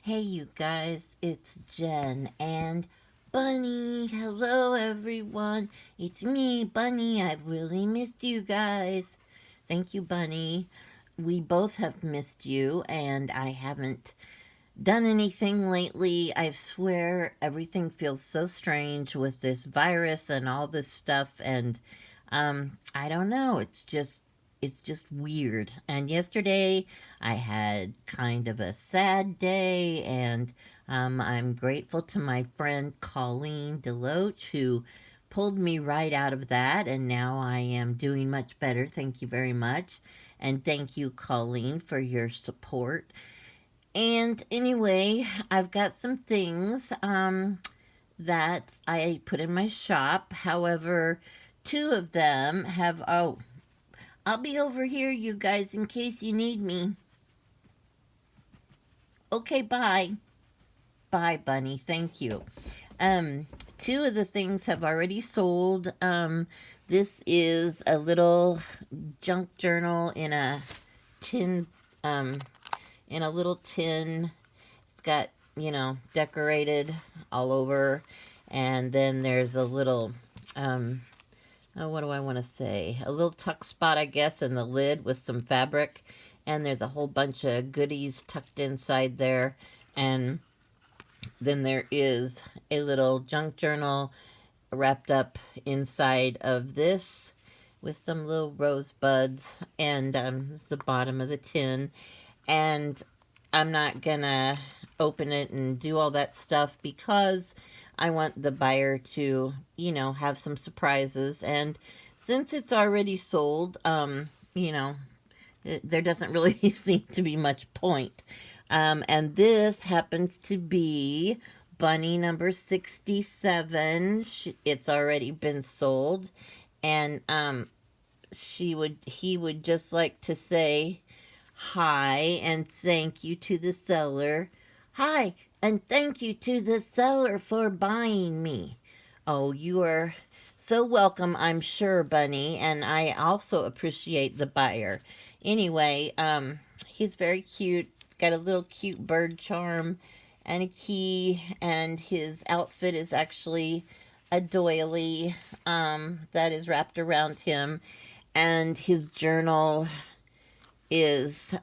Hey, you guys, it's Jen and Bunny. Hello, everyone. It's me, Bunny. I've really missed you guys. Thank you, Bunny. We both have missed you, and I haven't done anything lately. I swear everything feels so strange with this virus and all this stuff, and I don't know. It's just weird. And yesterday I had kind of a sad day, and I'm grateful to my friend Colleen Deloach who pulled me right out of that, and now I am doing much better. Thank you very much. And thank you, Colleen, for your support. And anyway, I've got some things that I put in my shop. However, two of them have. Oh, I'll be over here, you guys, in case you need me. Okay, bye. Bye, Bunny. Thank you. Um, Two of the things have already sold. This is a little junk journal tin, um, in a little tin. It's got, decorated all over. And then there's a little, oh, what do I want to say? A little tuck spot, I guess, in the lid with some fabric. And there's a whole bunch of goodies tucked inside there. And then there is a little junk journal wrapped up inside of this with some little rosebuds. And this is the bottom of the tin. And I'm not gonna open it and do all that stuff because I want the buyer to, have some surprises. And since it's already sold, there doesn't really seem to be much point. And this happens to be bunny number 67. It's already been sold. And he would just like to say hi and thank you to the seller. Hi, and thank you to the seller for buying me. Oh, you are so welcome, I'm sure, Bunny, and I also appreciate the buyer. Anyway, he's very cute, got a little cute bird charm and a key, and his outfit is actually a doily that is wrapped around him, and his journal is,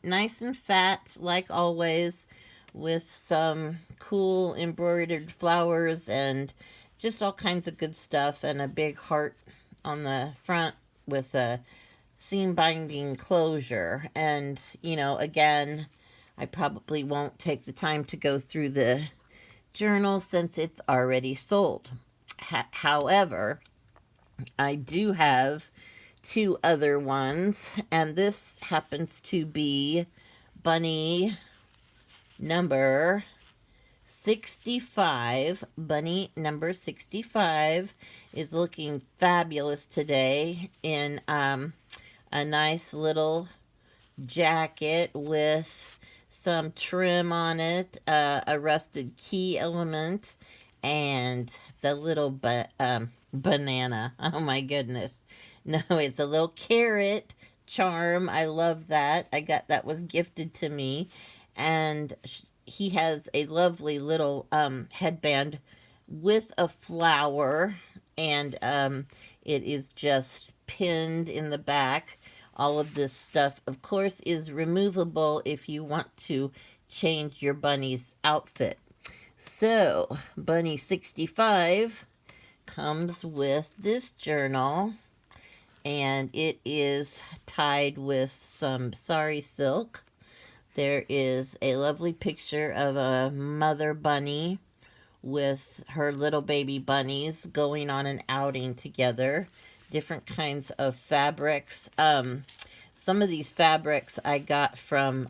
nice and fat, like always, with some cool embroidered flowers and just all kinds of good stuff, and a big heart on the front with a seam binding closure. And, again, I probably won't take the time to go through the journal since it's already sold. However, I do have two other ones, and this happens to be bunny number 65. Bunny number 65 is looking fabulous today in a nice little jacket with some trim on it, a rusted key element, and the little banana. Oh my goodness. No, it's a little carrot charm. I love that. That was gifted to me. And he has a lovely little headband with a flower, and it is just pinned in the back. All of this stuff, of course, is removable if you want to change your bunny's outfit. So, Bunny 65 comes with this journal, and it is tied with some sari silk. There is a lovely picture of a mother bunny with her little baby bunnies going on an outing together. Different kinds of fabrics. Some of these fabrics I got from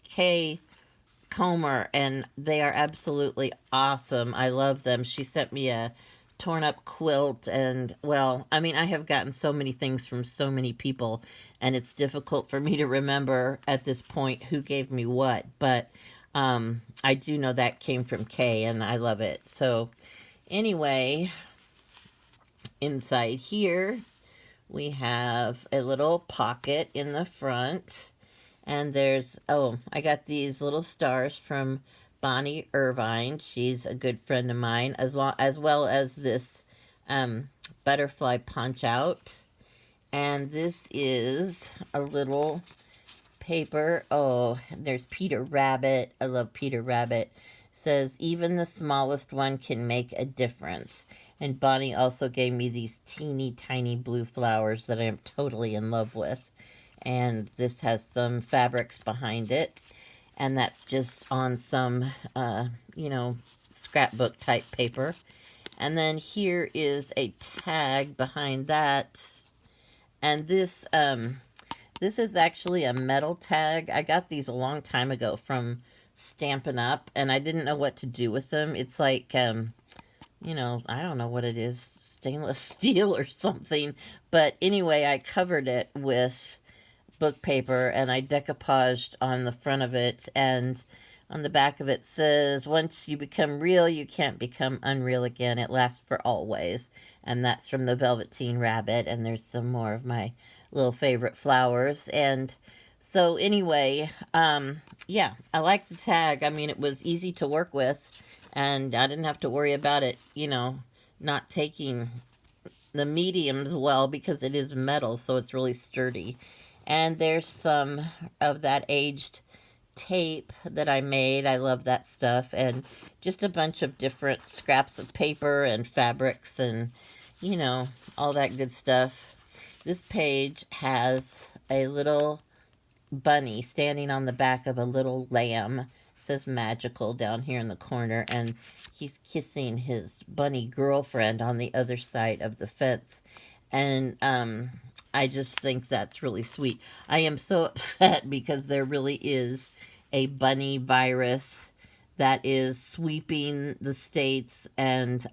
Kay Comer, and they are absolutely awesome. I love them. She sent me a torn up quilt, and well, I mean, I have gotten so many things from so many people, and it's difficult for me to remember at this point who gave me what, but I do know that came from Kay, and I love it. So anyway, inside here we have a little pocket in the front, And there's, oh, I got these little stars from Bonnie Irvine. She's a good friend of mine, as well as this butterfly punch out. And this is a little paper. Oh, there's Peter Rabbit. I love Peter Rabbit. Says, even the smallest one can make a difference. And Bonnie also gave me these teeny tiny blue flowers that I am totally in love with. And this has some fabrics behind it. And that's just on some, you know, scrapbook type paper. And then here is a tag behind that. And this is actually a metal tag. I got these a long time ago from Stampin' Up, and I didn't know what to do with them. It's like, you know, I don't know what it is, stainless steel or something. But anyway, I covered it with book paper, and I decoupaged on the front of it, and on the back of it says, once you become real, you can't become unreal again. It lasts for always. And that's from the Velveteen Rabbit, and there's some more of my little favorite flowers. And so anyway, yeah, I like the tag. I mean, it was easy to work with, and I didn't have to worry about it, you know, not taking the mediums well, because it is metal, so it's really sturdy. And there's some of that aged tape that I made. I love that stuff. And just a bunch of different scraps of paper and fabrics and, you know, all that good stuff. This page has a little bunny standing on the back of a little lamb. It says magical down here in the corner, and he's kissing his bunny girlfriend on the other side of the fence. And I just think that's really sweet. I am so upset because there really is a bunny virus that is sweeping the states, and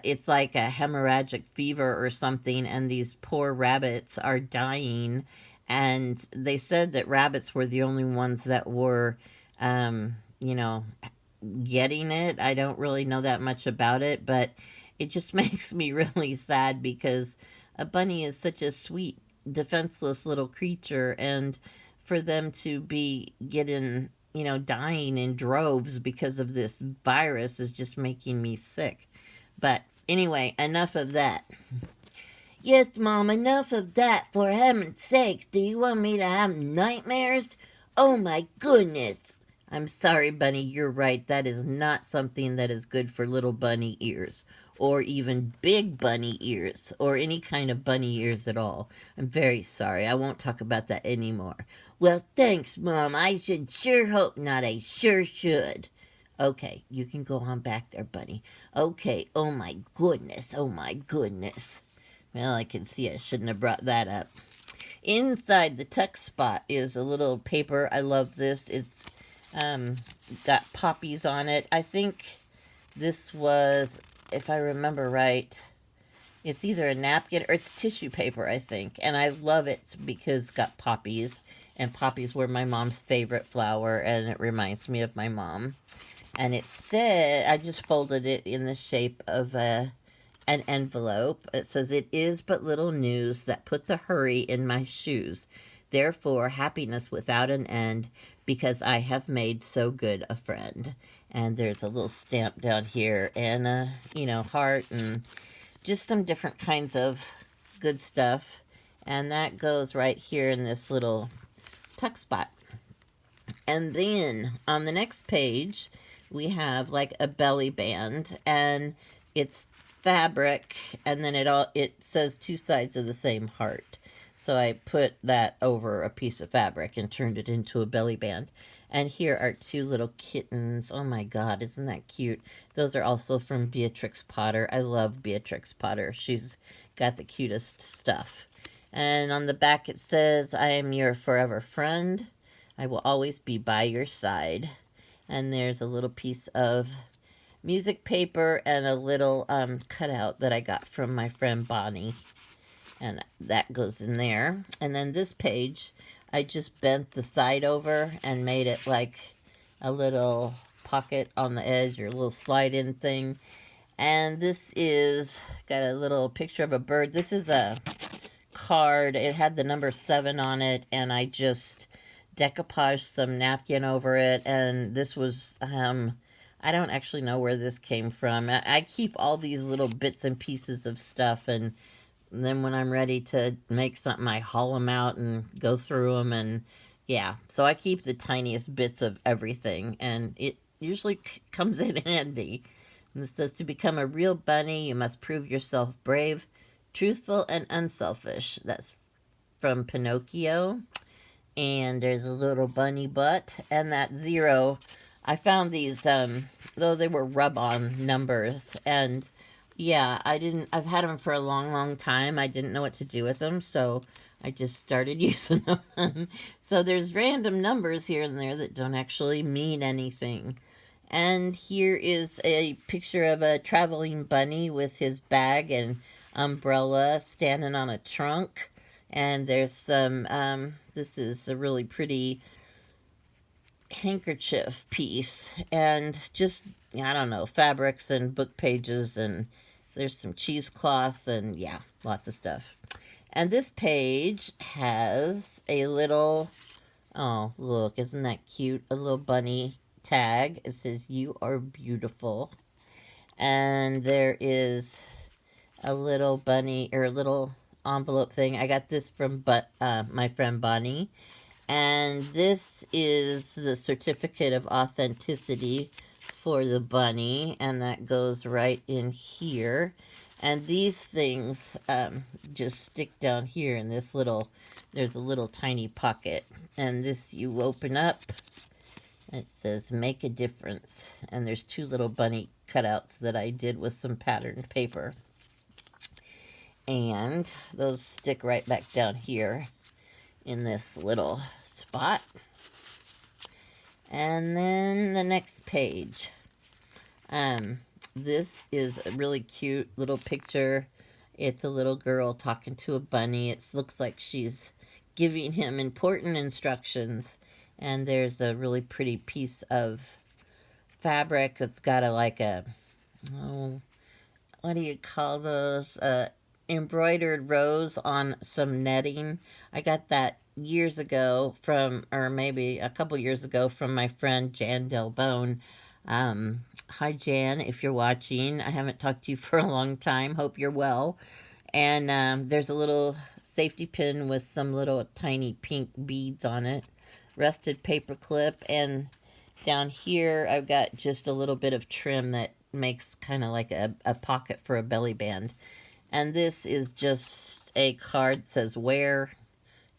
it's like a hemorrhagic fever or something, and these poor rabbits are dying. And they said that rabbits were the only ones that were, you know, getting it. I don't really know that much about it, but it just makes me really sad because a bunny is such a sweet, defenseless little creature, and for them to be getting, you know, dying in droves because of this virus is just making me sick. But anyway, enough of that. Yes, Mom, enough of that, for heaven's sakes. Do you want me to have nightmares? Oh my goodness. I'm sorry, Bunny, you're right. That is not something that is good for little bunny ears, or even big bunny ears, or any kind of bunny ears at all. I'm very sorry. I won't talk about that anymore. Well, thanks, Mom. I should sure hope not. I sure should. Okay, you can go on back there, Bunny. Okay, oh my goodness, oh my goodness. Well, I can see I shouldn't have brought that up. Inside the tuck spot is a little paper. I love this. It's got poppies on it. I think this was, if I remember right, it's either a napkin or it's tissue paper, I think. And I love it because it's got poppies. And poppies were my mom's favorite flower, and it reminds me of my mom. And it said, I just folded it in the shape of an envelope. It says, it is but little news that put the hurry in my shoes. Therefore, happiness without an end, because I have made so good a friend. And there's a little stamp down here, and a, you know, heart, and just some different kinds of good stuff. And that goes right here in this little tuck spot. And then on the next page, we have like a belly band, and it's fabric, and then it says two sides of the same heart. So I put that over a piece of fabric and turned it into a belly band. And here are two little kittens. Oh my God, isn't that cute? Those are also from Beatrix Potter. I love Beatrix Potter. She's got the cutest stuff. And on the back it says, I am your forever friend. I will always be by your side. And there's a little piece of music paper and a little cutout that I got from my friend Bonnie. And that goes in there. And then this page, I just bent the side over and made it like a little pocket on the edge, or a little slide-in thing. And this is got a little picture of a bird. This is a card. It had the number 7 on it, and I just decoupaged some napkin over it. And this was, I don't actually know where this came from. I keep all these little bits and pieces of stuff, and then when I'm ready to make something, I haul them out and go through them. And yeah, so I keep the tiniest bits of everything, and it usually comes in handy. And this says, to become a real bunny, you must prove yourself brave, truthful, and unselfish. That's from Pinocchio. And there's a little bunny butt. And that 0, I found these, though they were rub-on numbers. And yeah, I've had them for a long, long time. I didn't know what to do with them, so I just started using them. So there's random numbers here and there that don't actually mean anything. And here is a picture of a traveling bunny with his bag and umbrella standing on a trunk. And there's some, this is a really pretty handkerchief piece. And just, I don't know, fabrics and book pages. And there's some cheesecloth and, yeah, lots of stuff. And this page has a little, oh, look, isn't that cute? A little bunny tag. It says, "You are beautiful." And there is a little bunny, or a little envelope thing. I got this from my friend Bonnie. And this is the certificate of authenticity for the bunny. And that goes right in here. And these things just stick down here in this little, there's a little tiny pocket. And this you open up. It says, "Make a difference." And there's 2 little bunny cutouts that I did with some patterned paper. And those stick right back down here in this little spot. And then the next page. This is a really cute little picture. It's a little girl talking to a bunny. It looks like she's giving him important instructions. And there's a really pretty piece of fabric that's got oh, what do you call those? Embroidered rose on some netting. I got that years ago or maybe a couple years ago, from my friend Jan Delbone. Hi Jan, if you're watching. I haven't talked to you for a long time. Hope you're well. And there's a little safety pin with some little tiny pink beads on it. Rusted paper clip, and down here I've got just a little bit of trim that makes kind of like a pocket for a belly band. And this is just a card that says "Where,"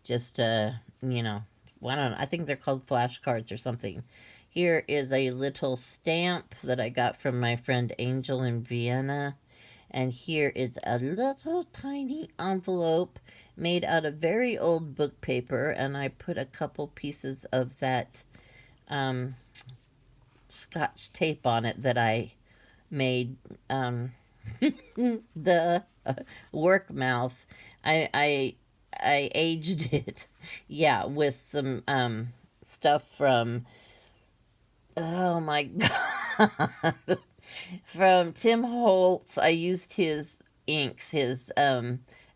just you know, I think they're called flashcards or something. Here is a little stamp that I got from my friend Angel in Vienna. And here is a little tiny envelope made out of very old book paper, and I put a couple pieces of that Scotch tape on it that I made, the work mouth. I aged it, yeah, with some stuff from, oh my god, from Tim Holtz. I used his inks, his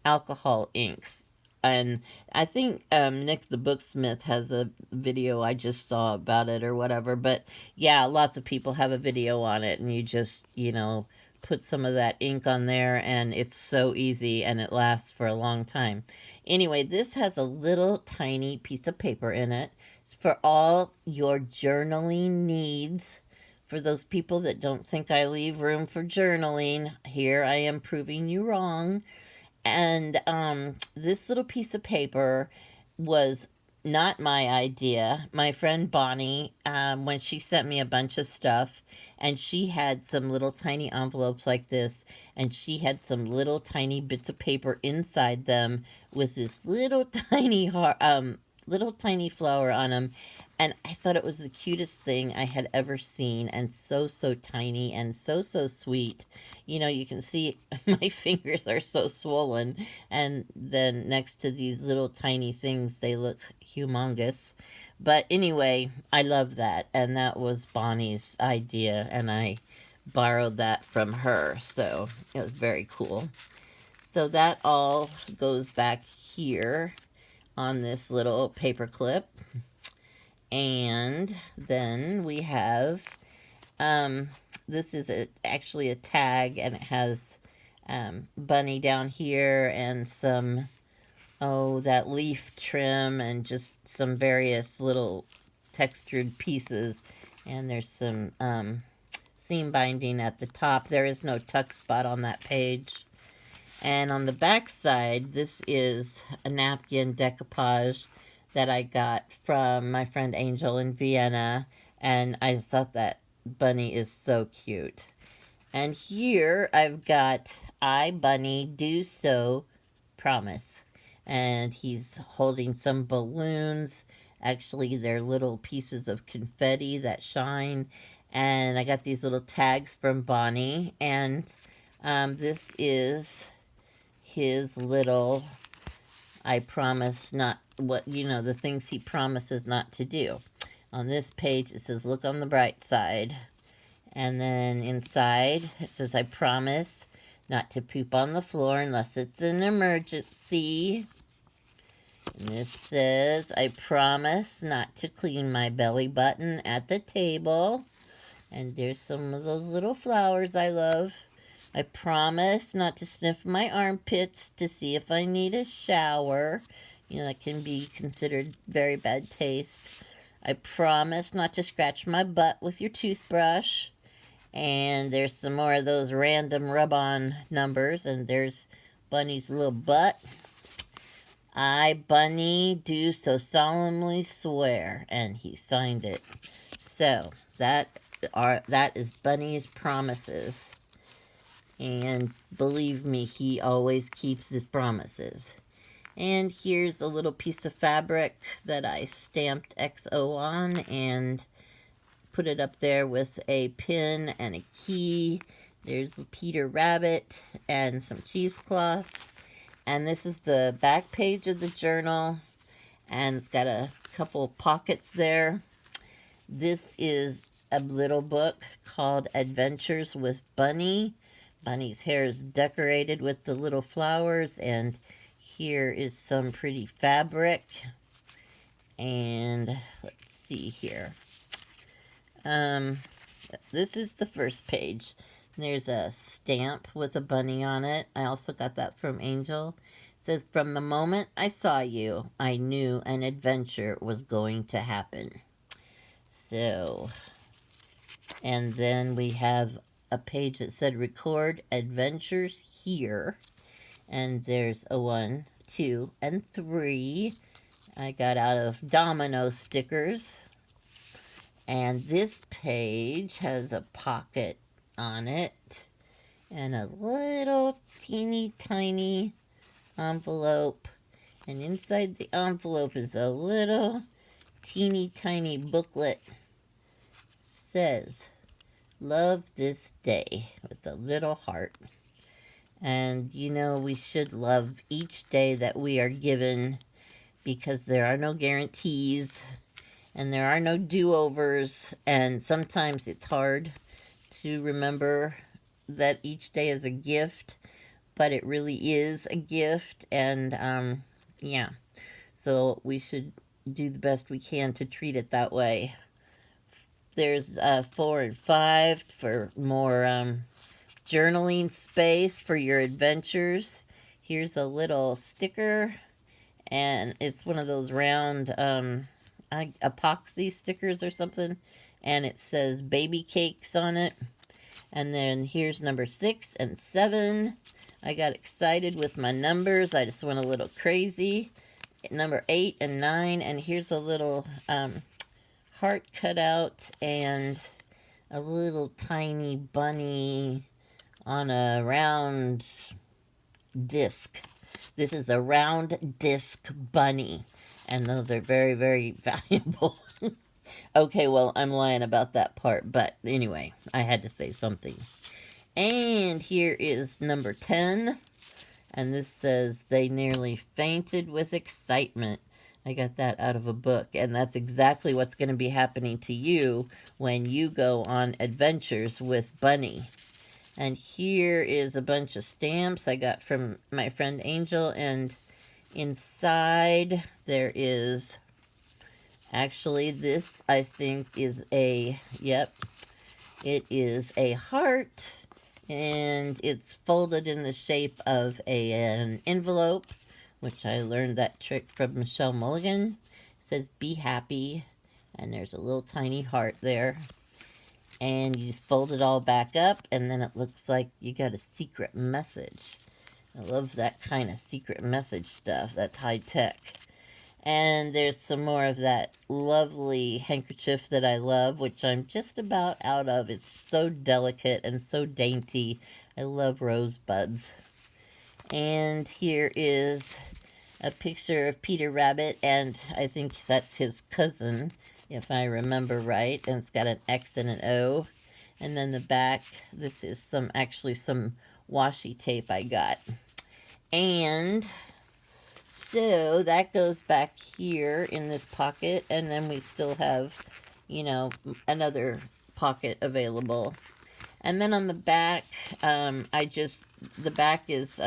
alcohol inks. And I think Nick the Booksmith has a video I just saw about it or whatever. But yeah, lots of people have a video on it, and you just, put some of that ink on there, and it's so easy, and it lasts for a long time. Anyway, this has a little tiny piece of paper in it. It's for all your journaling needs. For those people that don't think I leave room for journaling, here I am proving you wrong. And this little piece of paper was not my idea. My friend Bonnie, when she sent me a bunch of stuff, and she had some little tiny envelopes like this, and she had some little tiny bits of paper inside them with this little tiny flower on them. And I thought it was the cutest thing I had ever seen, and so tiny and so sweet. You can see my fingers are so swollen, and then next to these little tiny things, they look humongous. But anyway, I love that, and that was Bonnie's idea, and I borrowed that from her, so it was very cool. So that all goes back here on this little paper clip. And then we have, this is actually a tag, and it has Bunny down here and some, that leaf trim and just some various little textured pieces. And there's some seam binding at the top. There is no tuck spot on that page. And on the back side, this is a napkin decoupage that I got from my friend Angel in Vienna. And I just thought that bunny is so cute. And here I've got I, Bunny, Do So, Promise. And he's holding some balloons. Actually, they're little pieces of confetti that shine. And I got these little tags from Bonnie. And this is his little, I promise not, the things he promises not to do. On this page, it says, look on the bright side. And then inside, it says, I promise not to poop on the floor unless it's an emergency. And this says, I promise not to clean my belly button at the table. And there's some of those little flowers I love. I promise not to sniff my armpits to see if I need a shower. That can be considered very bad taste. I promise not to scratch my butt with your toothbrush. And there's some more of those random rub-on numbers. And there's Bunny's little butt. I, Bunny, do so solemnly swear. And he signed it. So, that is Bunny's promises. And believe me, he always keeps his promises. And here's a little piece of fabric that I stamped XO on and put it up there with a pin and a key. There's Peter Rabbit and some cheesecloth. And this is the back page of the journal. And it's got a couple pockets there. This is a little book called Adventures with Bunny. Bunny's hair is decorated with the little flowers, and here is some pretty fabric. And let's see here. This is the first page. There's a stamp with a bunny on it. I also got that from Angel. It says, from the moment I saw you, I knew an adventure was going to happen. So, and then we have a page that said record adventures here. And there's a 1, 2, and 3. I got out of domino stickers. And this page has a pocket on it. And a little teeny tiny envelope. And inside the envelope is a little teeny tiny booklet. Says, love this day, with a little heart. And we should love each day that we are given, because there are no guarantees and there are no do-overs, and sometimes it's hard to remember that each day is a gift, but it really is a gift. And yeah, so we should do the best we can to treat it that way. There's 4 and 5 for more journaling space for your adventures. Here's a little sticker, and it's one of those round epoxy stickers or something, and it says baby cakes on it. And then here's number 6 and 7. I got excited with my numbers. I just went a little crazy. Number 8 and 9, and here's a little heart cut out and a little tiny bunny on a round disc. This is a round disc bunny, and those are very, very valuable. Okay, well, I'm lying about that part, but anyway, I had to say something. And here is number 10, and this says, they nearly fainted with excitement. I got that out of a book, and that's exactly what's going to be happening to you when you go on adventures with Bunny. And here is a bunch of stamps I got from my friend Angel, and inside there is, actually, this I think is yep, it is a heart, and it's folded in the shape of an envelope, which I learned that trick from Michelle Mulligan. It says, "Be happy," and there's a little tiny heart there. And you just fold it all back up, and then it looks like you got a secret message. I love that kind of secret message stuff. That's high tech. And there's some more of that lovely handkerchief that I love, which I'm just about out of. It's so delicate and so dainty. I love rosebuds. And here is a picture of Peter Rabbit, and I think that's his cousin, if I remember right. And it's got an X and an O. And then the back, this is actually some washi tape I got. And so that goes back here in this pocket, and then we still have, you know, another pocket available. And then on the back, the back is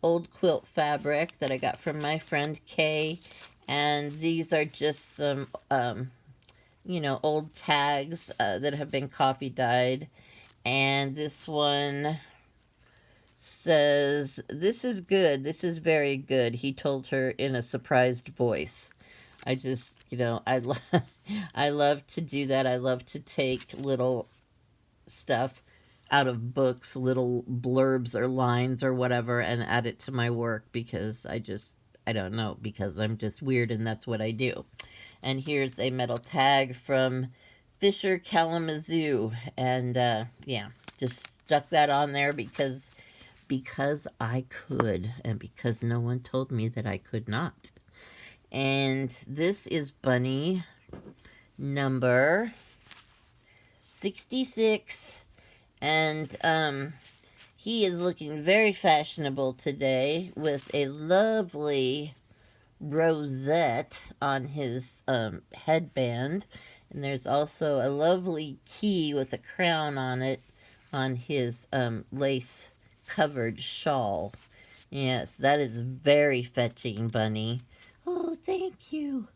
old quilt fabric that I got from my friend Kay, and these are just some, you know, old tags that have been coffee dyed. And this one says, "This is good. This is very good," he told her in a surprised voice. I just, you know, I love to do that. I love to take little stuff out of books, little blurbs or lines or whatever, and add it to my work, because I don't know, because I'm just weird and that's what I do. And here's a metal tag from Fisher Kalamazoo, and yeah, just stuck that on there because I could, and because no one told me that I could not. And this is Bunny number 66, and he is looking very fashionable today with a lovely rosette on his headband, and there's also a lovely key with a crown on it on his lace covered shawl. Yes, that is very fetching, Bunny. Oh, thank you.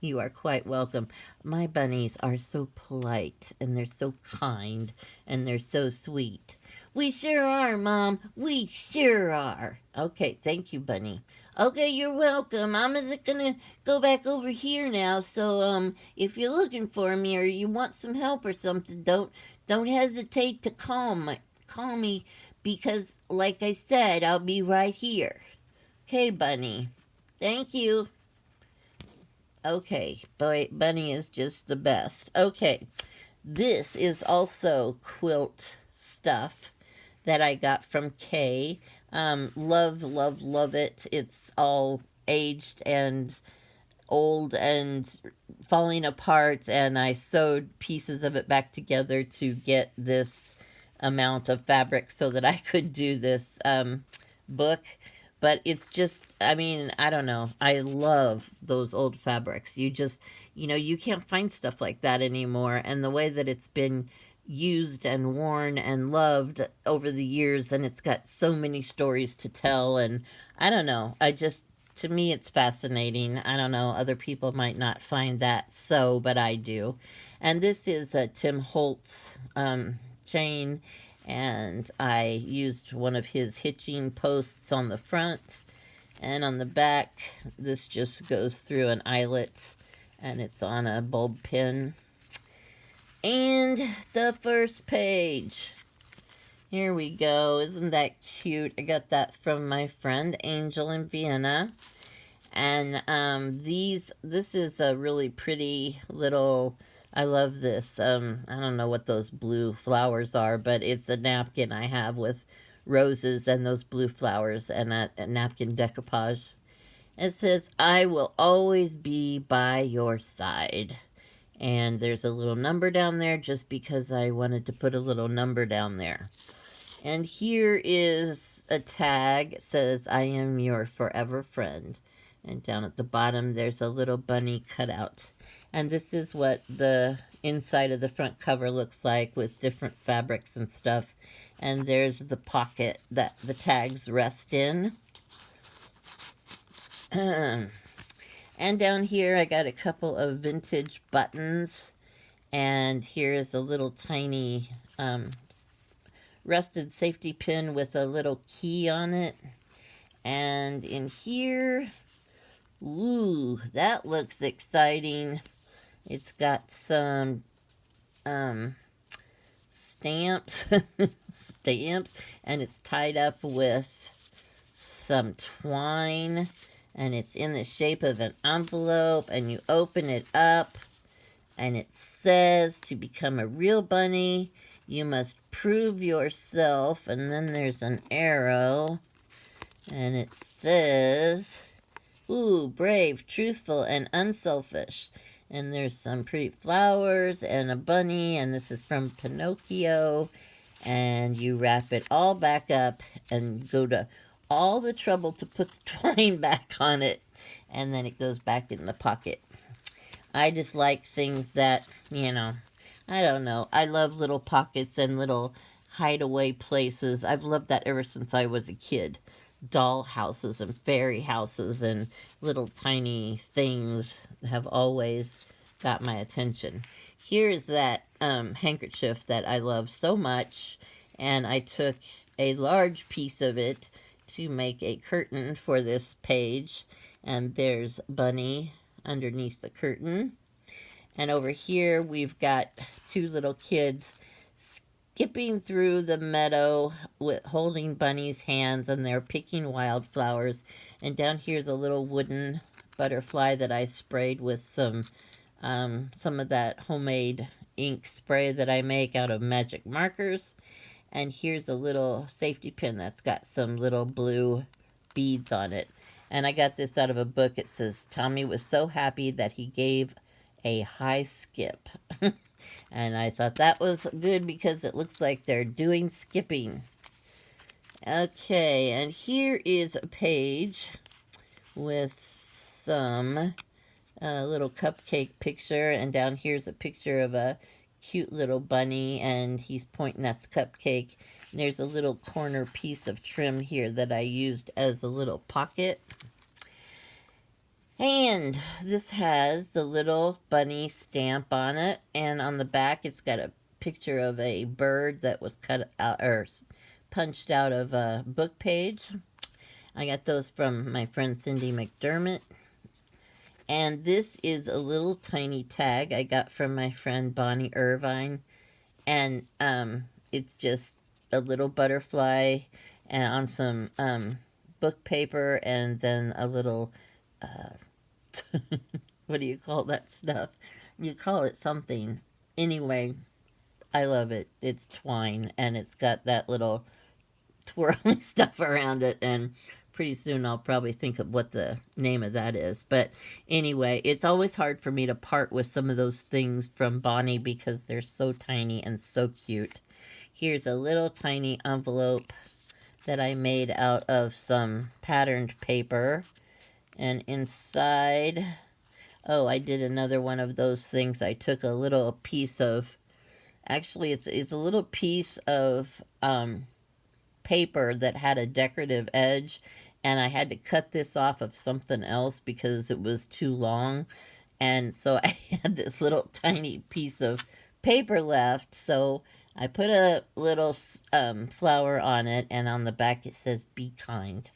You are quite welcome. My bunnies are so polite, and they're so kind, and they're so sweet. We sure are, Mom. We sure are. Okay, thank you, Bunny. Okay, you're welcome. I'm just gonna go back over here now, so if you're looking for me or you want some help or something, don't hesitate to call me, because like I said, I'll be right here. Okay, Bunny. Thank you. Okay, Bunny is just the best. Okay, this is also quilt stuff that I got from Kay. Love, love, love it. It's all aged and old and falling apart, and I sewed pieces of it back together to get this amount of fabric so that I could do this book. But it's just, I mean, I don't know. I love those old fabrics. You just, you know, you can't find stuff like that anymore. And the way that it's been used and worn and loved over the years, and it's got so many stories to tell. And I don't know. To me, it's fascinating. I don't know. Other people might not find that so, but I do. And this is a Tim Holtz chain, and I used one of his hitching posts on the front, and on the back this just goes through an eyelet, and it's on a bulb pin. And the first page, here we go. Isn't that cute? I got that from my friend Angel in Vienna. And this is a really pretty little, I love this. I don't know what those blue flowers are, but it's a napkin I have with roses and those blue flowers, and a napkin decoupage. It says, "I will always be by your side." And there's a little number down there just because I wanted to put a little number down there. And here is a tag. It says, "I am your forever friend." And down at the bottom, there's a little bunny cutout. And this is what the inside of the front cover looks like with different fabrics and stuff. And there's the pocket that the tags rest in. And down here I got a couple of vintage buttons. And here's a little tiny rusted safety pin with a little key on it. And in here, ooh, that looks exciting. It's got some stamps, stamps, and it's tied up with some twine, and it's in the shape of an envelope, and you open it up, and it says, to become a real bunny, you must prove yourself, and then there's an arrow, and it says, ooh, brave, truthful, and unselfish. And there's some pretty flowers and a bunny, and this is from Pinocchio. And you wrap it all back up and go to all the trouble to put the twine back on it. And then it goes back in the pocket. I just like things that, you know, I don't know. I love little pockets and little hideaway places. I've loved that ever since I was a kid. Doll houses and fairy houses and little tiny things have always got my attention. Here's that handkerchief that I love so much, and I took a large piece of it to make a curtain for this page, and there's Bunny underneath the curtain. And over here we've got two little kids skipping through the meadow with holding Bunny's hands, and they're picking wildflowers. And down here's a little wooden butterfly that I sprayed with some of that homemade ink spray that I make out of magic markers. And here's a little safety pin that's got some little blue beads on it. And I got this out of a book. It says, Tommy was so happy that he gave a high skip. And I thought that was good because it looks like they're doing skipping. Okay, and here is a page with some little cupcake picture, and down here's a picture of a cute little bunny, and he's pointing at the cupcake. And there's a little corner piece of trim here that I used as a little pocket. And this has the little bunny stamp on it, and on the back it's got a picture of a bird that was cut out or punched out of a book page. I got those from my friend Cindy McDermott. And this is a little tiny tag I got from my friend Bonnie Irvine, and it's just a little butterfly and on some book paper, and then a little what do you call that stuff? You call it something. Anyway, I love it. It's twine, and it's got that little twirling stuff around it, and pretty soon I'll probably think of what the name of that is. But anyway, it's always hard for me to part with some of those things from Bonnie because they're so tiny and so cute. Here's a little tiny envelope that I made out of some patterned paper. And inside, oh, I did another one of those things. I took a little piece of, actually it's a little piece of paper that had a decorative edge, and I had to cut this off of something else because it was too long. And so I had this little tiny piece of paper left, so I put a little flower on it, and on the back it says, be kind.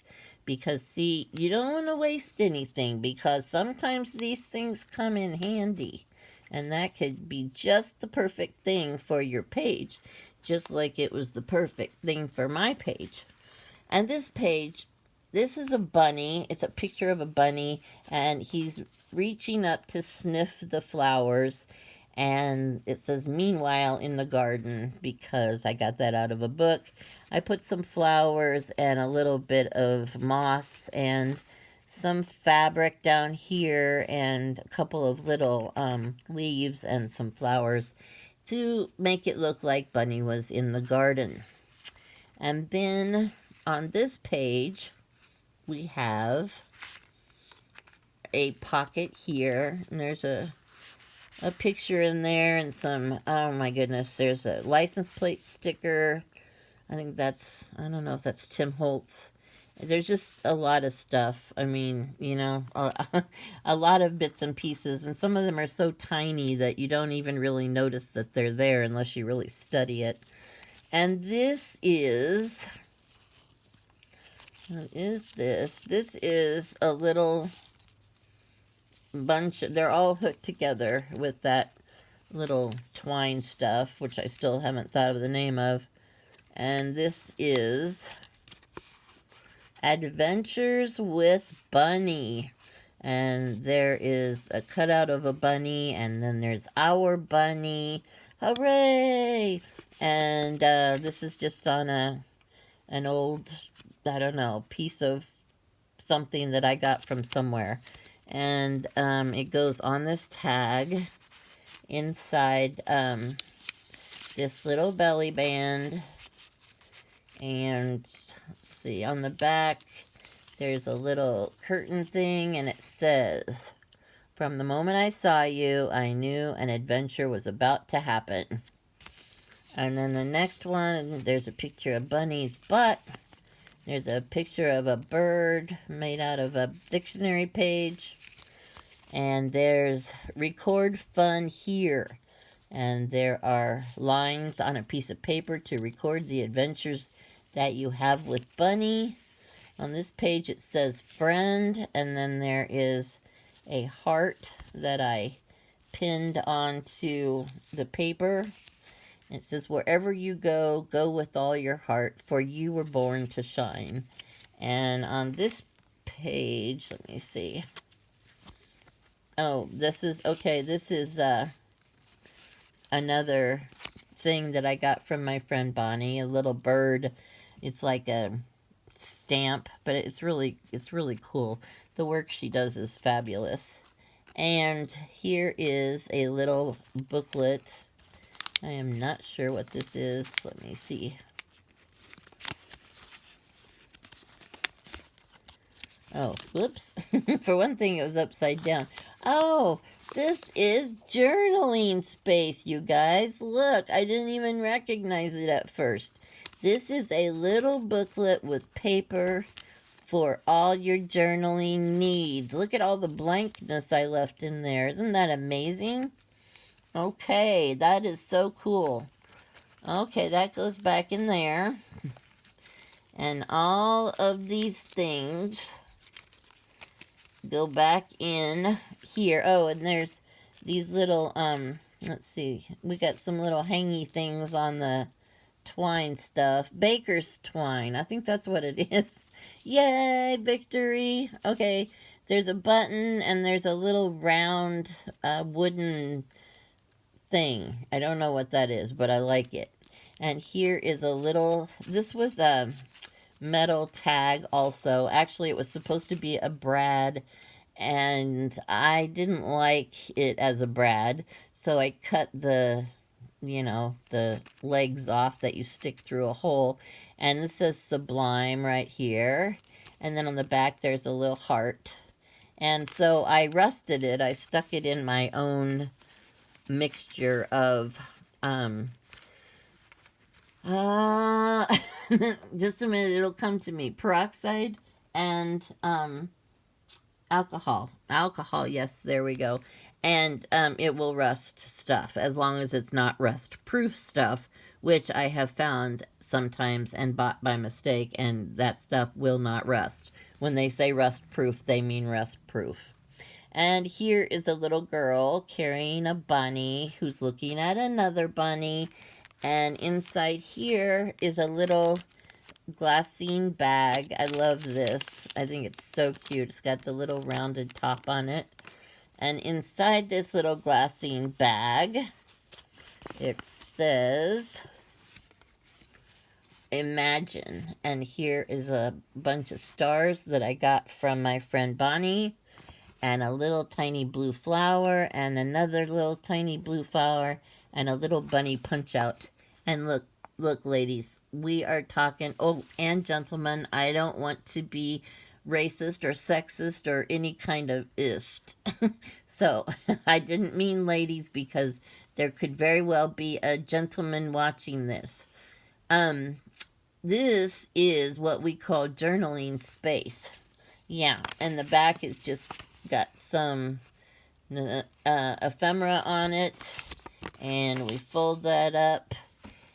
Because, see, you don't want to waste anything, because sometimes these things come in handy. And that could be just the perfect thing for your page, just like it was the perfect thing for my page. And this page, this is a bunny. It's a picture of a bunny, and he's reaching up to sniff the flowers. And it says, meanwhile in the garden, because I got that out of a book. I put some flowers and a little bit of moss and some fabric down here and a couple of little leaves and some flowers to make it look like Bunny was in the garden. And then on this page, we have a pocket here, and there's a a picture in there and some, oh my goodness, there's a license plate sticker. I think that's, I don't know if that's Tim Holtz. There's just a lot of stuff. I mean, you know, a lot of bits and pieces, and some of them are so tiny that you don't even really notice that they're there unless you really study it. And this is, what is this? This is a little bunch, they're all hooked together with that little twine stuff, which I still haven't thought of the name of. And this is Adventures with Bunny. And there is a cutout of a bunny, and then there's our bunny. Hooray! And this is just on an old, I don't know, piece of something that I got from somewhere. And it goes on this tag inside this little belly band. And let's see, on the back there's a little curtain thing, and it says, "From the moment I saw you, I knew an adventure was about to happen." And then the next one, there's a picture of Bunny's butt. There's a picture of a bird made out of a dictionary page. And there's "Record fun here." And there are lines on a piece of paper to record the adventures that you have with Bunny. On this page it says "friend," and then there is a heart that I pinned onto the paper. It says, "Wherever you go, go with all your heart, for you were born to shine." And on this page, let me see. Oh, this is, okay, this is another thing that I got from my friend Bonnie, a little bird. It's like a stamp, but it's really cool. The work she does is fabulous. And here is a little booklet. I am not sure what this is. Let me see. Oh, whoops. For one thing, it was upside down. Oh, this is journaling space, you guys. Look, I didn't even recognize it at first. This is a little booklet with paper for all your journaling needs. Look at all the blankness I left in there. Isn't that amazing? Okay, that is so cool. Okay, that goes back in there. And all of these things go back in here. Oh, and there's these little, let's see. We got some little hangy things on the twine stuff. Baker's twine. I think that's what it is. Yay, victory. Okay, there's a button and there's a little round wooden thing. I don't know what that is, but I like it. And here is a little, this was a metal tag also. Actually, it was supposed to be a brad, and I didn't like it as a brad, so I cut the, you know, the legs off that you stick through a hole. And this says Sublime right here. And then on the back there's a little heart. And so I rusted it. I stuck it in my own mixture of just a minute, it'll come to me. Peroxide and alcohol, yes, there we go. And it will rust stuff, as long as it's not rust proof stuff, which I have found sometimes and bought by mistake, and that stuff will not rust. When they say rust proof, they mean rust proof. And here is a little girl carrying a bunny who's looking at another bunny. And inside here is a little glassine bag. I love this. I think it's so cute. It's got the little rounded top on it. And inside this little glassine bag, it says Imagine. And here is a bunch of stars that I got from my friend Bonnie. And a little tiny blue flower, and another little tiny blue flower, and a little bunny punch out. And look, ladies, we are talking, oh, and gentlemen, I don't want to be racist or sexist or any kind of ist. So I didn't mean ladies, because there could very well be a gentleman watching this. Um, this is what we call journaling space. Yeah, and the back is just got some ephemera on it, and we fold that up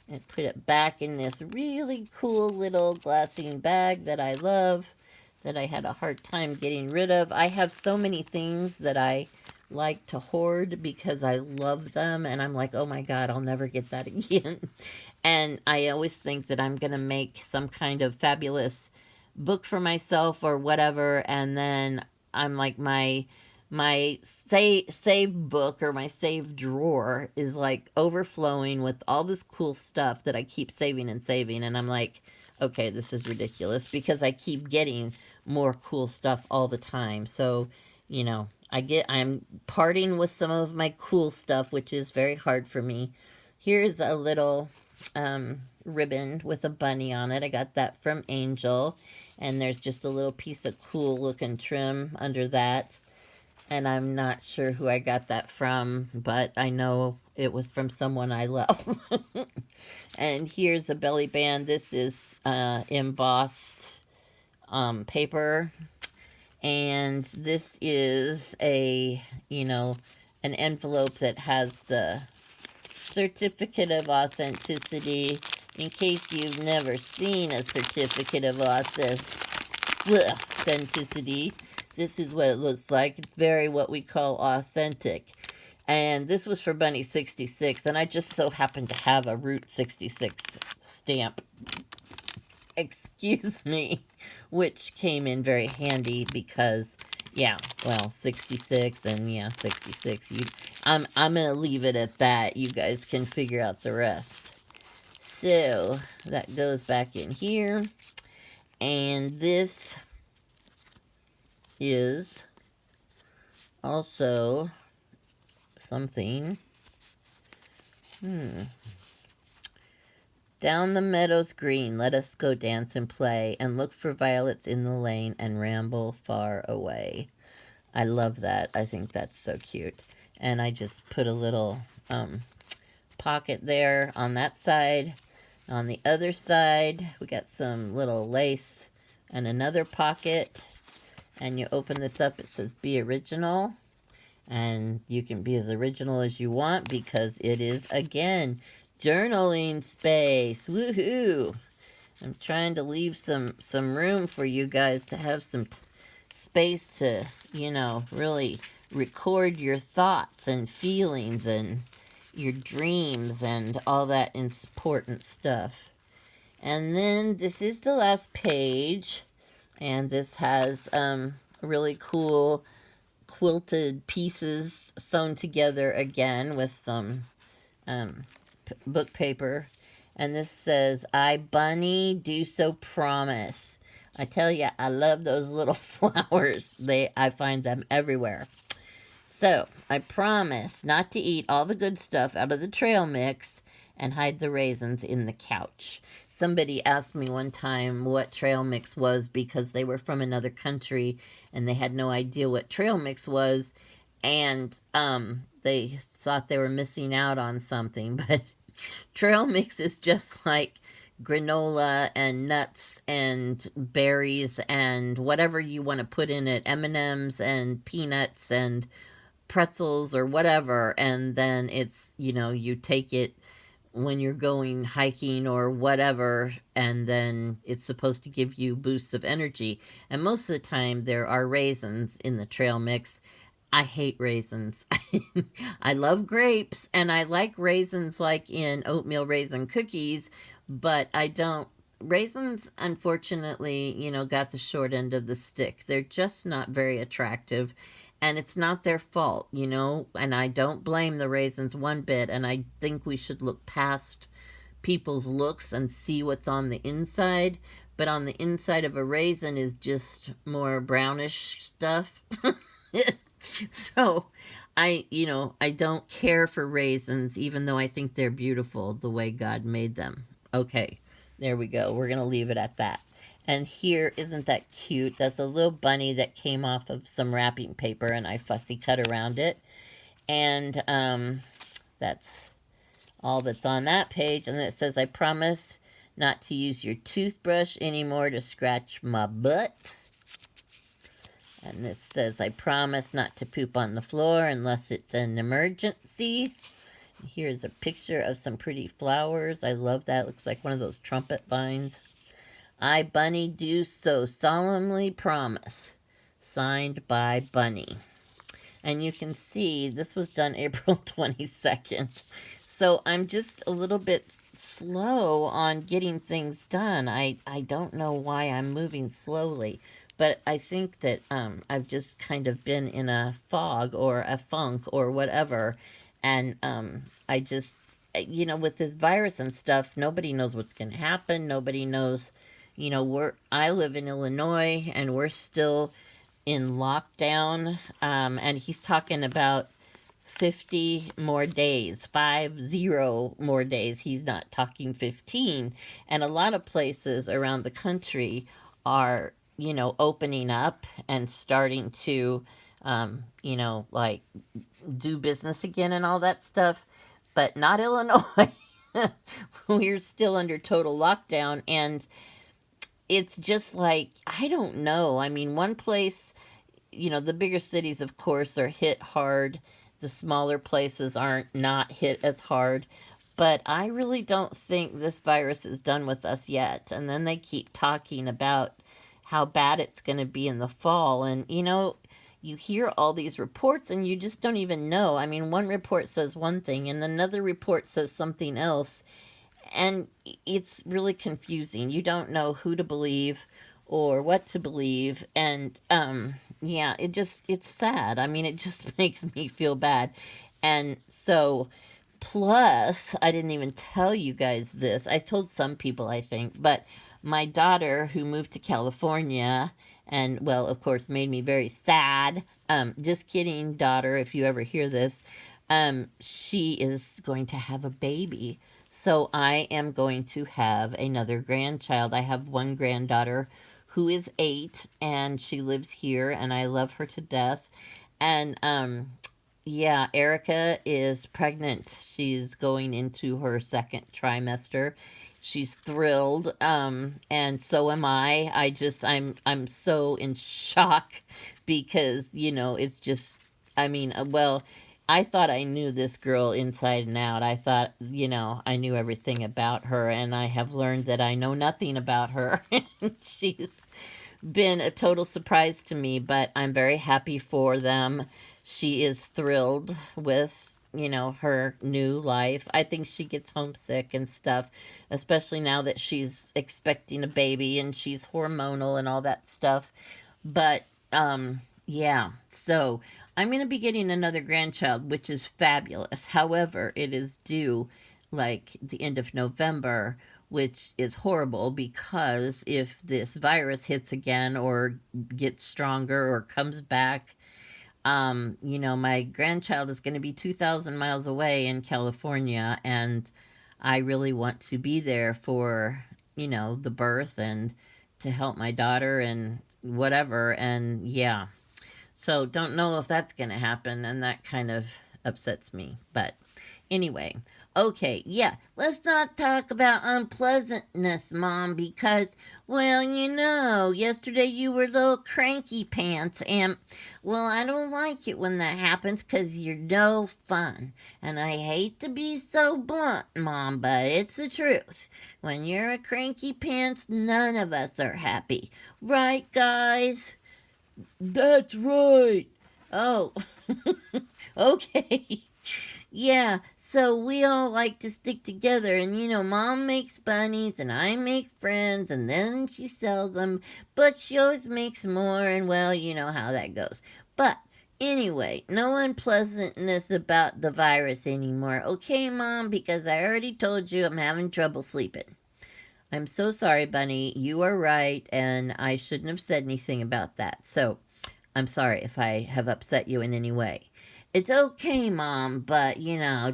and put it back in this really cool little glassine bag that I love, that I had a hard time getting rid of. I have so many things that I like to hoard because I love them, and I'm like, oh my god, I'll never get that again. And I always think that I'm going to make some kind of fabulous book for myself or whatever, and then I'm like, my save book or my save drawer is like overflowing with all this cool stuff that I keep saving and saving, and I'm like, okay, this is ridiculous, because I keep getting more cool stuff all the time. So, you know, I'm parting with some of my cool stuff, which is very hard for me. Here's a little ribbon with a bunny on it. I got that from Angel, and there's just a little piece of cool looking trim under that. And I'm not sure who I got that from, but I know it was from someone I love. And here's a belly band. This is embossed paper. And this is an envelope that has the certificate of authenticity. In case you've never seen a certificate of authenticity, this is what it looks like. It's very what we call authentic. And this was for Bunny 66, and I just so happened to have a Route 66 stamp. Excuse me. Which came in very handy because, yeah, well, 66 and, yeah, 66. I'm going to leave it at that. You guys can figure out the rest. So, that goes back in here. And this is also something. Down the meadows green, let us go dance and play, and look for violets in the lane, and ramble far away. I love that. I think that's so cute. And I just put a little pocket there on that side. On the other side, we got some little lace and another pocket. And you open this up, it says be original. And you can be as original as you want, because it is, again, journaling space. Woohoo! I'm trying to leave some room for you guys to have some space to, really record your thoughts and feelings and your dreams and all that important stuff. And then this is the last page, and this has really cool quilted pieces sewn together again with some book paper. And this says, I, Bunny, do so promise. I tell you, I love those little flowers. I find them everywhere. So, I promise not to eat all the good stuff out of the trail mix and hide the raisins in the couch. Somebody asked me one time what trail mix was, because they were from another country and they had no idea what trail mix was, and they thought they were missing out on something. But trail mix is just like granola and nuts and berries and whatever you want to put in it, M&Ms and peanuts and pretzels or whatever, and then it's, you take it when you're going hiking or whatever, and then it's supposed to give you boosts of energy. And most of the time there are raisins in the trail mix. I hate raisins. I love grapes, and I like raisins like in oatmeal raisin cookies, but I don't. Raisins, unfortunately, got the short end of the stick. They're just not very attractive, and it's not their fault, and I don't blame the raisins one bit, and I think we should look past people's looks and see what's on the inside. But on the inside of a raisin is just more brownish stuff. So, I don't care for raisins, even though I think they're beautiful the way God made them. Okay, there we go. We're going to leave it at that. And here, isn't that cute? That's a little bunny that came off of some wrapping paper, and I fussy cut around it. And that's all that's on that page. And it says, I promise not to use your toothbrush anymore to scratch my butt. And this says, I promise not to poop on the floor unless it's an emergency. Here's a picture of some pretty flowers. I love that. It looks like one of those trumpet vines. I, Bunny, do so solemnly promise. Signed by Bunny. And you can see this was done April 22nd. So I'm just a little bit slow on getting things done. I don't know why I'm moving slowly. But I think that I've just kind of been in a fog or a funk or whatever. And I just, with this virus and stuff, nobody knows what's going to happen. Nobody knows, I live in Illinois and we're still in lockdown. And he's talking about 50 more days, 50 more days. He's not talking 15. And a lot of places around the country are, opening up and starting to, like do business again and all that stuff, but not Illinois. We're still under total lockdown. And it's just like, I don't know. I mean, one place, the bigger cities, of course, are hit hard. The smaller places aren't not hit as hard. But I really don't think this virus is done with us yet. And then they keep talking about how bad it's going to be in the fall. And, you hear all these reports and you just don't even know. I mean, one report says one thing and another report says something else. And it's really confusing. You don't know who to believe or what to believe. And, yeah, it's sad. I mean, it just makes me feel bad. And so, plus, I didn't even tell you guys this. I told some people, I think, but my daughter, who moved to California, and, well, of course, made me very sad. Just kidding, daughter, if you ever hear this. She is going to have a baby. So I am going to have another grandchild. I have one granddaughter who is 8, and she lives here, and I love her to death. And, yeah, Erica is pregnant. She's going into her second trimester. She's thrilled, and so am I. I'm so in shock because, it's just, I mean, well, I thought I knew this girl inside and out. I thought, I knew everything about her, and I have learned that I know nothing about her. She's been a total surprise to me, but I'm very happy for them. She is thrilled with, her new life. I think she gets homesick and stuff, especially now that she's expecting a baby and she's hormonal and all that stuff. But, yeah, so I'm going to be getting another grandchild, which is fabulous. However, it is due like the end of November, which is horrible because if this virus hits again or gets stronger or comes back, my grandchild is going to be 2,000 miles away in California, and I really want to be there for, the birth and to help my daughter and whatever. And yeah, so don't know if that's going to happen, and that kind of upsets me. But anyway, okay, yeah, let's not talk about unpleasantness, Mom, because, well, yesterday you were little cranky pants, and, well, I don't like it when that happens, because you're no fun. And I hate to be so blunt, Mom, but it's the truth. When you're a cranky pants, none of us are happy. Right, guys? That's right. Oh, okay. Yeah, so we all like to stick together, and Mom makes bunnies, and I make friends, and then she sells them, but she always makes more, and well, you know how that goes. But anyway, no unpleasantness about the virus anymore, okay, Mom? Because I already told you I'm having trouble sleeping. I'm so sorry, Bunny. You are right, and I shouldn't have said anything about that. So, I'm sorry if I have upset you in any way. It's okay, Mom, but,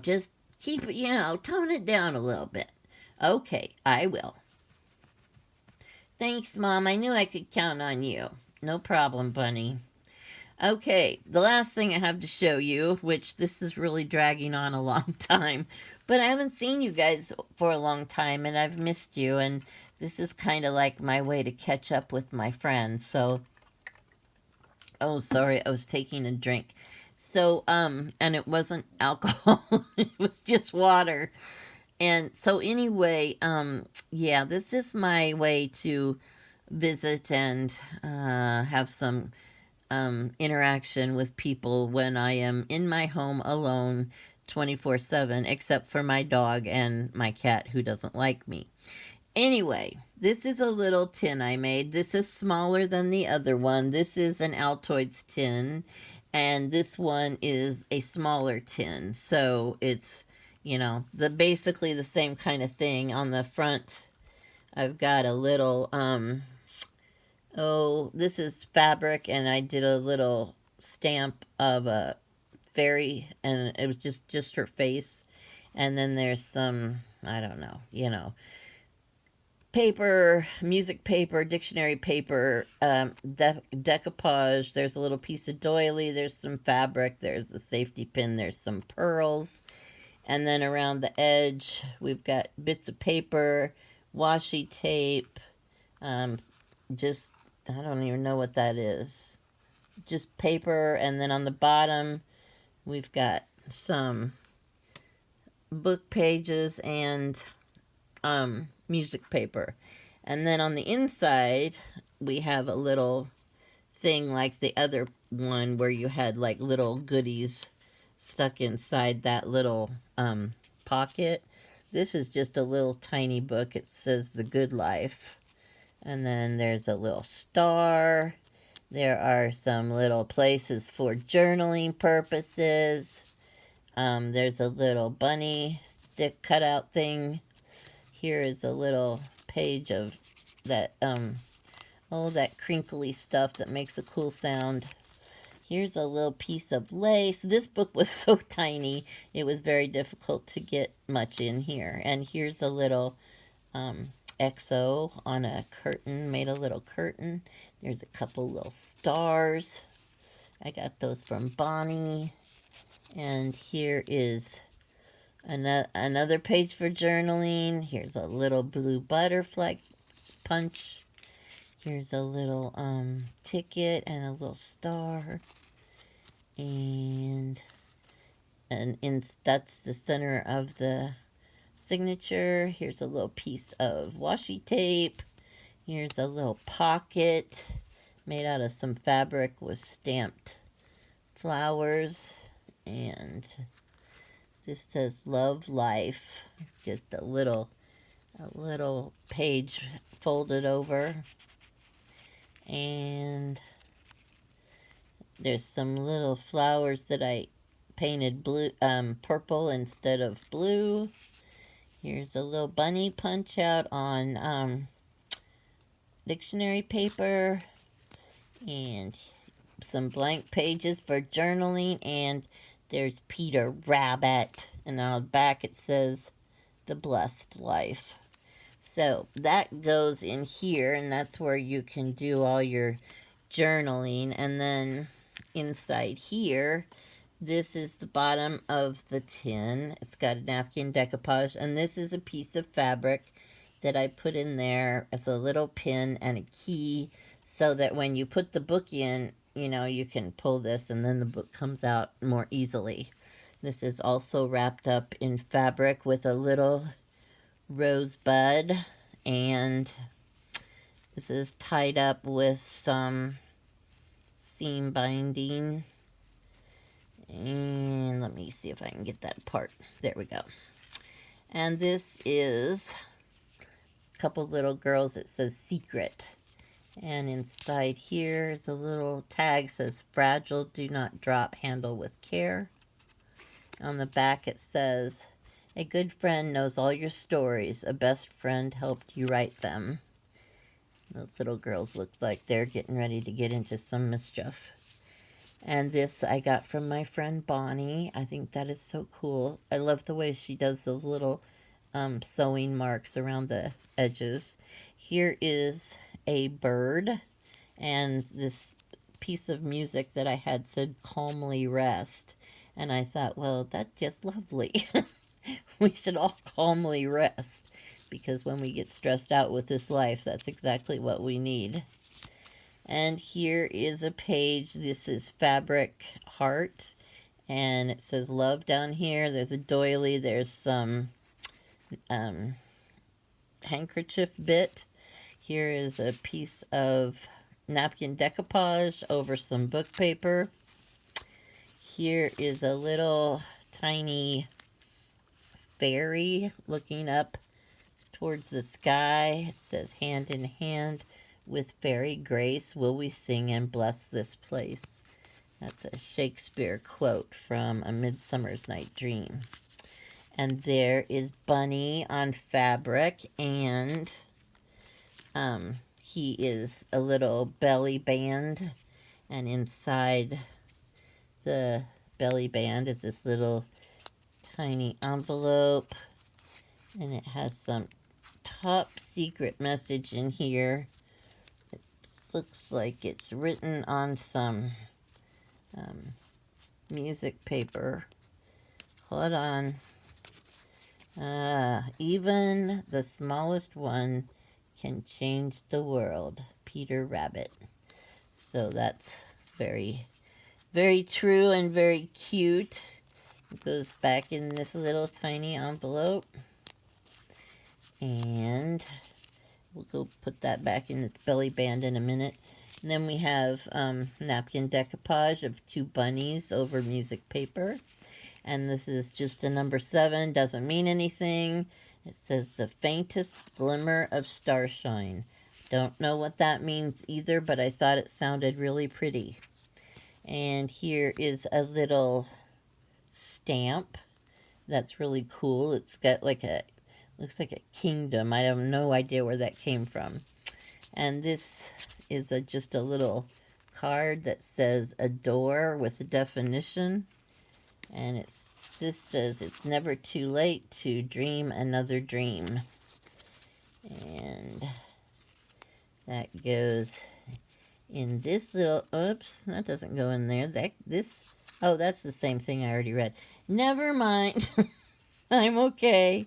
just keep it, tone it down a little bit. Okay, I will. Thanks, Mom. I knew I could count on you. No problem, Bunny. Okay, the last thing I have to show you, which this is really dragging on a long time, but I haven't seen you guys for a long time and I've missed you, and this is kind of like my way to catch up with my friends. So, oh, sorry, I was taking a drink. So, and it wasn't alcohol, it was just water. And so, anyway, yeah, this is my way to visit and have some interaction with people when I am in my home alone 24/7, except for my dog and my cat who doesn't like me. Anyway, this is a little tin I made. This is smaller than the other one. This is an Altoids tin, and this one is a smaller tin. So it's, the basically the same kind of thing. On the front, I've got a little oh, this is fabric, and I did a little stamp of a fairy, and it was just her face. And then there's some, I don't know, paper, music paper, dictionary paper, decoupage. There's a little piece of doily. There's some fabric. There's a safety pin. There's some pearls. And then around the edge, we've got bits of paper, washi tape, just, I don't even know what that is. Just paper, and then on the bottom, we've got some book pages and music paper. And then on the inside, we have a little thing like the other one where you had like little goodies stuck inside that little pocket. This is just a little tiny book. It says The Good Life. And then there's a little star. There are some little places for journaling purposes. There's a little bunny stick cutout thing. Here is a little page of that, that crinkly stuff that makes a cool sound. Here's a little piece of lace. This book was so tiny, it was very difficult to get much in here. And here's a little XO on a curtain, made a little curtain. There's a couple little stars. I got those from Bonnie. And here is another page for journaling. Here's a little blue butterfly punch. Here's a little ticket and a little star. And that's the center of the signature. Here's a little piece of washi tape. Here's a little pocket made out of some fabric with stamped flowers. And this says Love Life. Just a little page folded over. And there's some little flowers that I painted blue, purple instead of blue. Here's a little bunny punch out on dictionary paper, and some blank pages for journaling, and there's Peter Rabbit, and on the back it says The Blessed Life. So that goes in here, and that's where you can do all your journaling. And then inside here, this is the bottom of the tin. It's got a napkin decoupage, and this is a piece of fabric that I put in there as a little pin and a key, so that when you put the book in, you can pull this and then the book comes out more easily. This is also wrapped up in fabric with a little rosebud, and this is tied up with some seam binding. And let me see if I can get that apart. There we go. And this is a couple little girls. It says Secret. And inside here is a little tag that says Fragile, do not drop, handle with care. On the back it says, a good friend knows all your stories. A best friend helped you write them. Those little girls look like they're getting ready to get into some mischief. And this I got from my friend Bonnie. I think that is so cool. I love the way she does those little sewing marks around the edges. Here is a bird, and this piece of music that I had said calmly rest. And I thought, well, that's just lovely. We should all calmly rest, because when we get stressed out with this life, that's exactly what we need. And here is a page. This is Fabric Heart, and it says love down here. There's a doily. There's some handkerchief bit. Here is a piece of napkin decoupage over some book paper. Here is a little tiny fairy looking up towards the sky. It says, hand in hand with fairy grace will we sing and bless this place. That's a Shakespeare quote from A Midsummer's Night Dream. And there is Bunny on fabric, and he is a little belly band, and inside the belly band is this little tiny envelope, and it has some top secret message in here. It looks like it's written on some music paper. Hold on. Even the smallest one can change the world. Peter Rabbit. So that's very, very true and very cute. It goes back in this little tiny envelope. And we'll go put that back in its belly band in a minute. And then we have napkin decoupage of two bunnies over music paper. And this is just a number 7. Doesn't mean anything. It says the faintest glimmer of starshine. Don't know what that means either, but I thought it sounded really pretty. And here is a little stamp that's really cool. It's got like a, looks like a kingdom. I have no idea where that came from. And this is just a little card that says adore with a definition. And this says it's never too late to dream another dream. And that goes in this little, oops, that doesn't go in there. Oh, that's the same thing I already read. Never mind. I'm okay.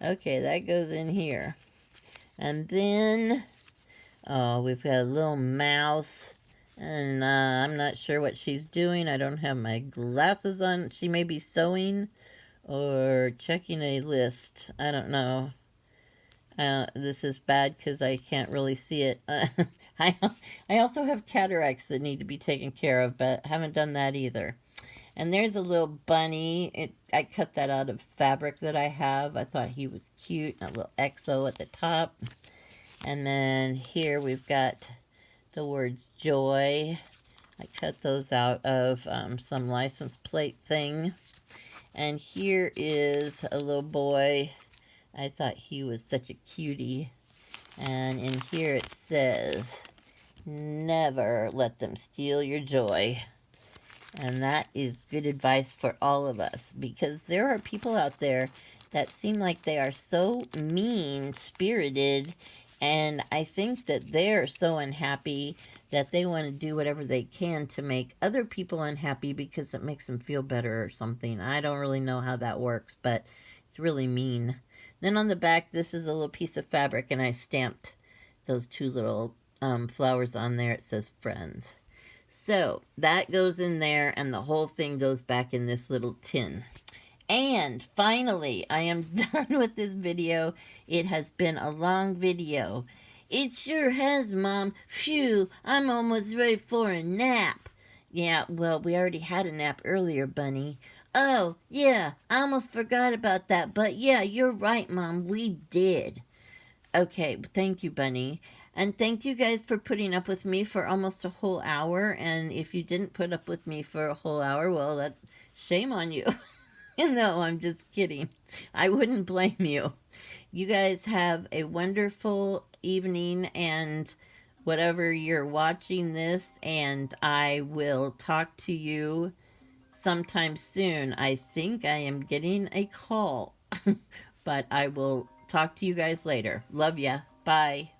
Okay, that goes in here. And then, oh, we've got a little mouse. And I'm not sure what she's doing. I don't have my glasses on. She may be sewing or checking a list. I don't know. This is bad because I can't really see it. I also have cataracts that need to be taken care of, but haven't done that either. And there's a little bunny. I cut that out of fabric that I have. I thought he was cute. A little XO at the top. And then here we've got the words joy. I cut those out of some license plate thing. And here is a little boy. I thought he was such a cutie. And in here it says, never let them steal your joy. And that is good advice for all of us, because there are people out there that seem like they are so mean-spirited, and I think that they're so unhappy that they want to do whatever they can to make other people unhappy because it makes them feel better or something. I don't really know how that works, but it's really mean. Then on the back, this is a little piece of fabric, and I stamped those two little flowers on there. It says friends. So that goes in there, and the whole thing goes back in this little tin. And finally, I am done with this video. It has been a long video. It sure has, Mom. Phew, I'm almost ready for a nap. Yeah, well, we already had a nap earlier, Bunny. Oh, yeah, I almost forgot about that. But yeah, you're right, Mom, we did. Okay, thank you, Bunny. And thank you guys for putting up with me for almost a whole hour. And if you didn't put up with me for a whole hour, well, shame on you. No, I'm just kidding. I wouldn't blame you. You guys have a wonderful evening and whatever you're watching this. And I will talk to you sometime soon. I think I am getting a call. But I will talk to you guys later. Love ya. Bye.